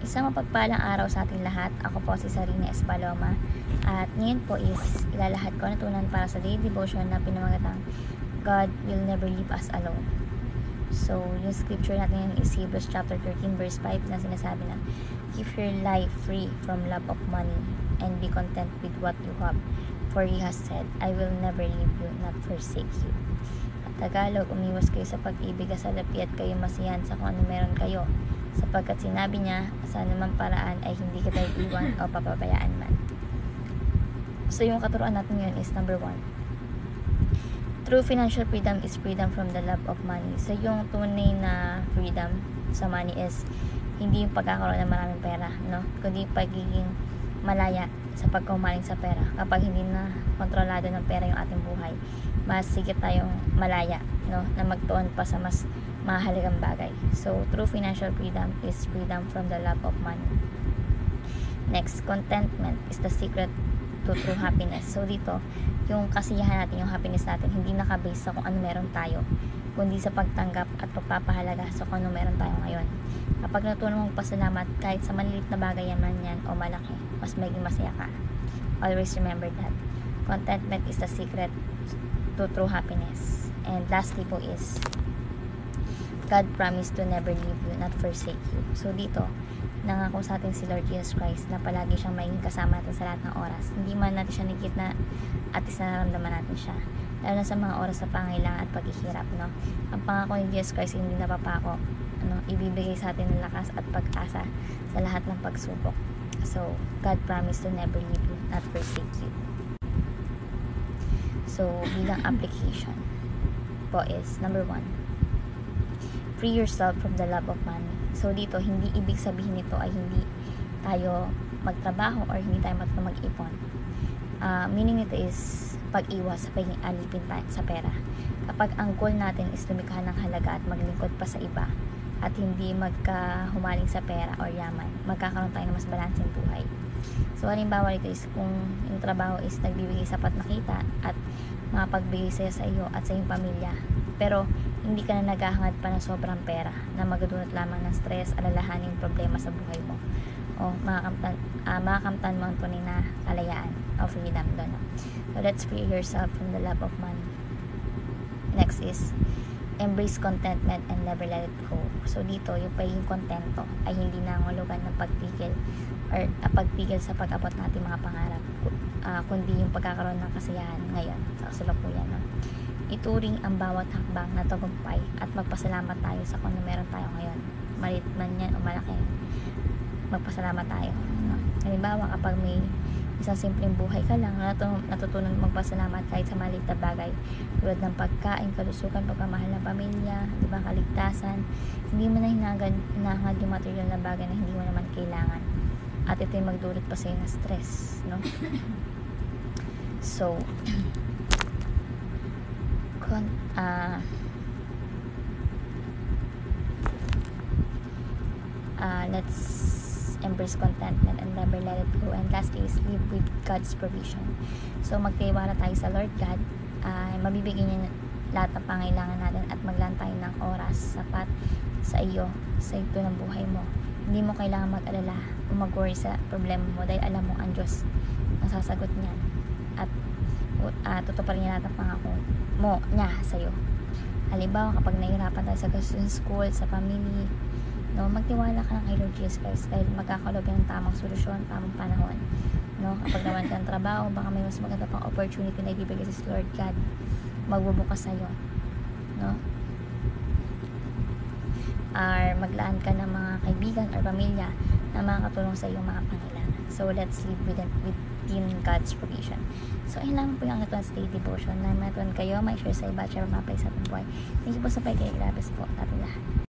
Isang mapagpalang araw sa ating lahat. Ako po si Sarina Espaloma. At ngayon po is ilalahad ko ang natunan para sa daily devotion na pinamagatang God will never leave us alone. So, yung scripture natin is Hebrews chapter 13 verse 5 na sinasabi na, keep your life free from love of money and be content with what you have. For He has said, I will never leave you, not forsake you. At Tagalog, umiwas kayo sa pag-ibig sa lapi at kayo masiyahan sa kung ano meron kayo. Sapagkat sinabi niya, sa anumang paraan ay hindi kita iiwan o papabayaan man. So, yung katuruan natin ngayon is number 1. True financial freedom is freedom from the love of money. So, yung tunay na freedom sa money is hindi yung pagkakaroon ng maraming pera, no? Kundi pagiging malaya sa pagkumaling sa pera. Kapag hindi na kontrolado ng pera yung ating buhay, mas sigit tayong malaya, no? Na magtuon pa sa mas mahalagang bagay. So, true financial freedom is freedom from the love of money. Next, contentment is the secret to true happiness. So, dito, yung kasiyahan natin, yung happiness natin, hindi nakabase sa kung ano meron tayo, kundi sa pagtanggap at pagpapahalaga sa kung ano meron tayo ngayon. Kapag natutunan mong pasalamat, kahit sa maliliit na bagay man yan o malaki, mas maging masaya ka. Always remember that. Contentment is the secret to true happiness. And lastly po is, God promised to never leave you, not forsake you. So dito, nangako sa atin si Lord Jesus Christ na palagi siyang maging kasama natin sa lahat ng oras. Hindi man natin siya nakikita, at least nararamdaman natin siya. Lalo na sa mga oras na pangailangan at paghihirap, no? Ang pangako ni Jesus Christ hindi napapako, no? Ibibigay sa atin ng lakas at pag-asa sa lahat ng pagsubok. So, God promised to never leave you, not forsake you. So, bilang application po is, number 1, free yourself from the love of money. So dito, hindi ibig sabihin nito ay hindi tayo magtrabaho or hindi tayo mag-ipon. Meaning nito is pag-iwas sa pagiging alipin sa pera. Kapag ang goal natin is lumikha ng halaga at maglingkod pa sa iba at hindi magkahumaling sa pera or yaman, magkakaroon tayo ng mas balanseng buhay. So halimbawa nito is kung yung trabaho is nagbibigay sapat na kita at mapagbigay sa'yo sa iyo at sa iyong pamilya, pero hindi ka na naghahangad pa ng sobrang pera na magdudulot lamang ng stress, alalahaning problema sa buhay mo, o makakamtan mo ang tunay na kalayaan o freedom doon. So let's free yourself from the love of money. Next is embrace contentment and never let it go. So dito, yung pagiging kontento ay hindi nangulugan ng pagpigil or pagpigil sa pag-abot natin mga pangarap, kundi yung pagkakaroon ng kasiyahan ngayon sa kasalukuyan, no? Ituring ang bawat hakbang na tagumpay at magpasalamat tayo sa kung ano meron tayo ngayon. Maliit man yan o malaki, magpasalamat tayo, no? Halimbawa, kapag may isang simpleng buhay ka lang, natutunan magpasalamat kahit sa maliit na bagay, tulad ng pagkain, kalusugan, pagmamahal ng pamilya, diba, kaligtasan. Hindi mo na hinahangad yung material na bagay na hindi mo naman kailangan, at ito'y magdulot pa sa'yo ng stress, no? So, let's embrace contentment and never let it go. And lastly is live with God's provision. So magtiwala tayo sa Lord God, mabibigyan niya lahat ng pangailangan natin at maglaan tayo ng oras sapat sa iyo, sa ito ng buhay mo. Hindi mo kailangan mag-alala o mag-worry sa problema mo dahil alam mo ang Diyos ang sasagot niyan at tutuparin niya lahat ng pangako mo niya sa iyo. Halimbawa, kapag nahihirapan tayo sa gastos sa school, sa family, no, magtiwala ka lang kay Lord Jesus Christ dahil magkakalob ng tamang solusyon, tamang panahon, no? Kapag naman kang trabaho, baka may mas maganda pang opportunity na ibibigay sa Lord God, magbubukas sa iyo, no? Or maglaan ka ng mga kaibigan or pamilya na makakatulong sa iyong mga pangailangan. So let's live within God's provision. So ayun lang po yung ito sa daily devotion na matuan kayo, may share sa iba at share mapay sa ating buhay. Thank you po sa pagkakilabas po natin lahat.